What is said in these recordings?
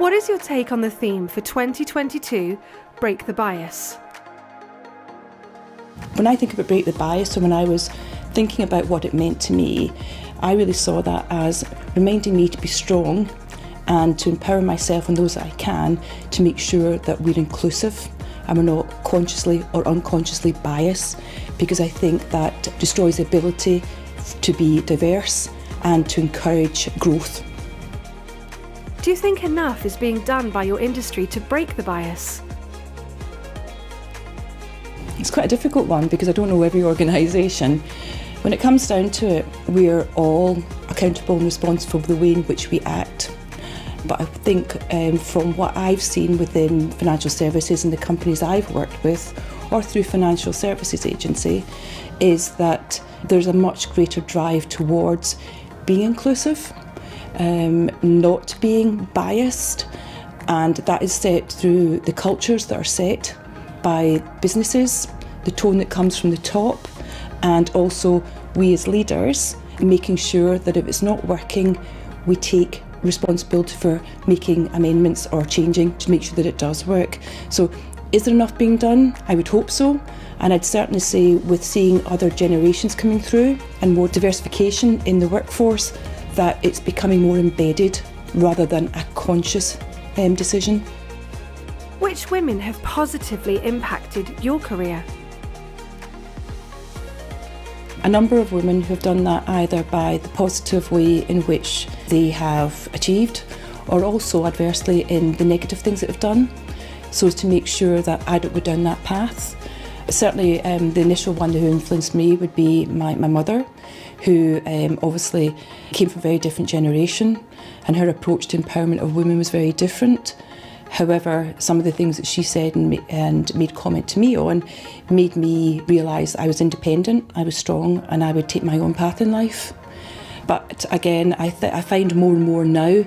What is your take on the theme for 2022, Break the Bias? When I think about Break the Bias, so when I was thinking about what it meant to me, I really saw that as reminding me to be strong and to empower myself and those that I can to make sure that we're inclusive and we're not consciously or unconsciously biased, because I think that destroys the ability to be diverse and to encourage growth. Do you think enough is being done by your industry to break the bias? It's quite a difficult one because I don't know every organisation. When it comes down to it, we're all accountable and responsible for the way in which we act. But I think from what I've seen within financial services and the companies I've worked with, or through financial services agency, is that there's a much greater drive towards being inclusive, not being biased, and that is set through the cultures that are set by businesses, the tone that comes from the top, and also we as leaders making sure that if it's not working, we take responsibility for making amendments or changing to make sure that it does work. So is there enough being done? I would hope so, and I'd certainly say with seeing other generations coming through and more diversification in the workforce, that it's becoming more embedded rather than a conscious decision. Which women have positively impacted your career? A number of women who have done that either by the positive way in which they have achieved, or also adversely in the negative things that they've done, so as to make sure that I don't go down that path. Certainly the initial one who influenced me would be my mother, who obviously came from a very different generation, and her approach to empowerment of women was very different. However, some of the things that she said and made comment to me on made me realise I was independent, I was strong, and I would take my own path in life. But again, I find more and more now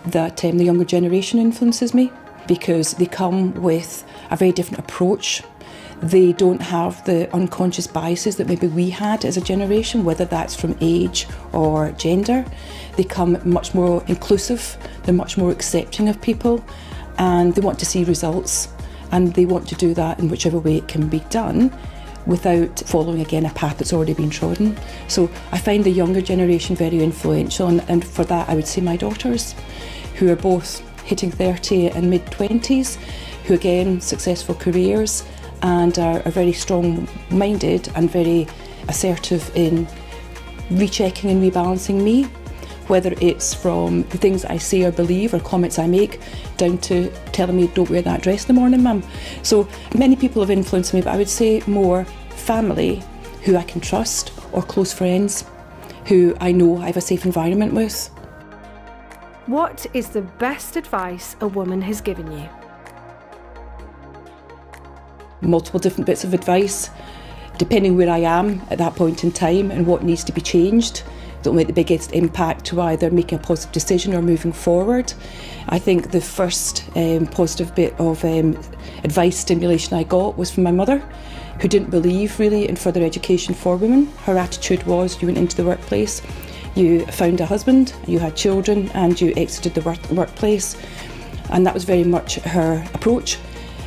that the younger generation influences me, because they come with a very different approach. They don't have the unconscious biases that maybe we had as a generation, whether that's from age or gender. They come much more inclusive, they're much more accepting of people, and they want to see results, and they want to do that in whichever way it can be done without following again a path that's already been trodden. So I find the younger generation very influential, and for that I would say my daughters, who are both hitting 30 and mid-20s, who again successful careers and are very strong-minded and very assertive in rechecking and rebalancing me, whether it's from the things I say or believe or comments I make, down to telling me don't wear that dress in the morning, mum. So many people have influenced me, but I would say more family who I can trust, or close friends who I know I have a safe environment with. What is the best advice a woman has given you? Multiple different bits of advice, depending where I am at that point in time and what needs to be changed, that will make the biggest impact to either making a positive decision or moving forward. I think the first positive bit of advice, stimulation I got was from my mother, who didn't believe really in further education for women. Her attitude was, you went into the workplace, you found a husband, you had children, and you exited the workplace. And that was very much her approach.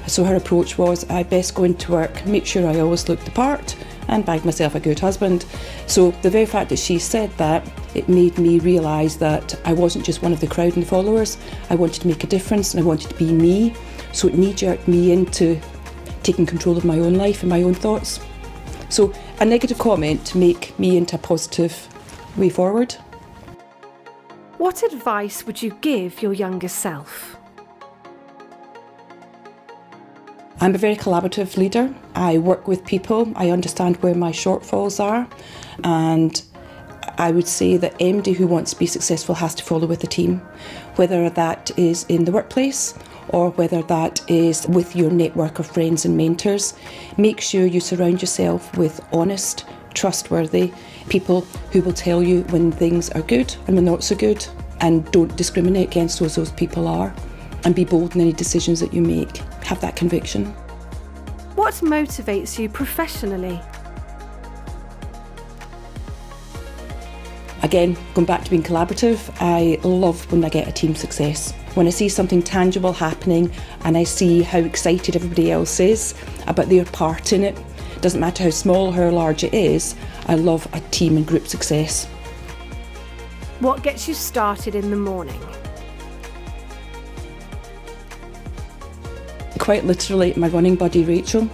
So her approach was, I best go into work, make sure I always look the part, and bag myself a good husband. So the very fact that she said that, it made me realise that I wasn't just one of the crowd and the followers. I wanted to make a difference, and I wanted to be me. So it knee-jerked me into taking control of my own life and my own thoughts. So a negative comment to make me into a positive way forward. What advice would you give your younger self? I'm a very collaborative leader. I work with people, I understand where my shortfalls are, and I would say that anybody who wants to be successful has to follow with a team, whether that is in the workplace or whether that is with your network of friends and mentors. Make sure you surround yourself with honest, trustworthy people who will tell you when things are good and when not so good, and don't discriminate against those people are. And be bold in any decisions that you make. Have that conviction. What motivates you professionally? Again, going back to being collaborative, I love when I get a team success. When I see something tangible happening and I see how excited everybody else is about their part in it, doesn't matter how small or how large it is, I love a team and group success. What gets you started in the morning? Quite literally, my running buddy Rachel.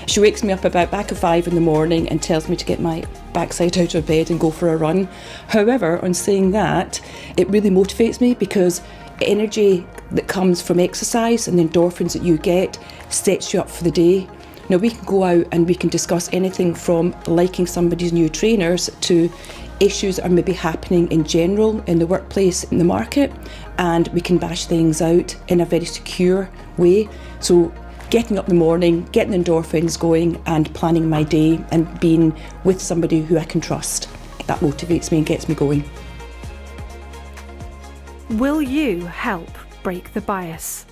She wakes me up about back at 5 in the morning and tells me to get my backside out of bed and go for a run. However, on saying that, it really motivates me because energy that comes from exercise and the endorphins that you get sets you up for the day. Now, we can go out and we can discuss anything from liking somebody's new trainers to issues that are maybe happening in general in the workplace, in the market, and we can bash things out in a very secure way. So getting up in the morning, getting the endorphins going and planning my day and being with somebody who I can trust, that motivates me and gets me going. Will you help break the bias?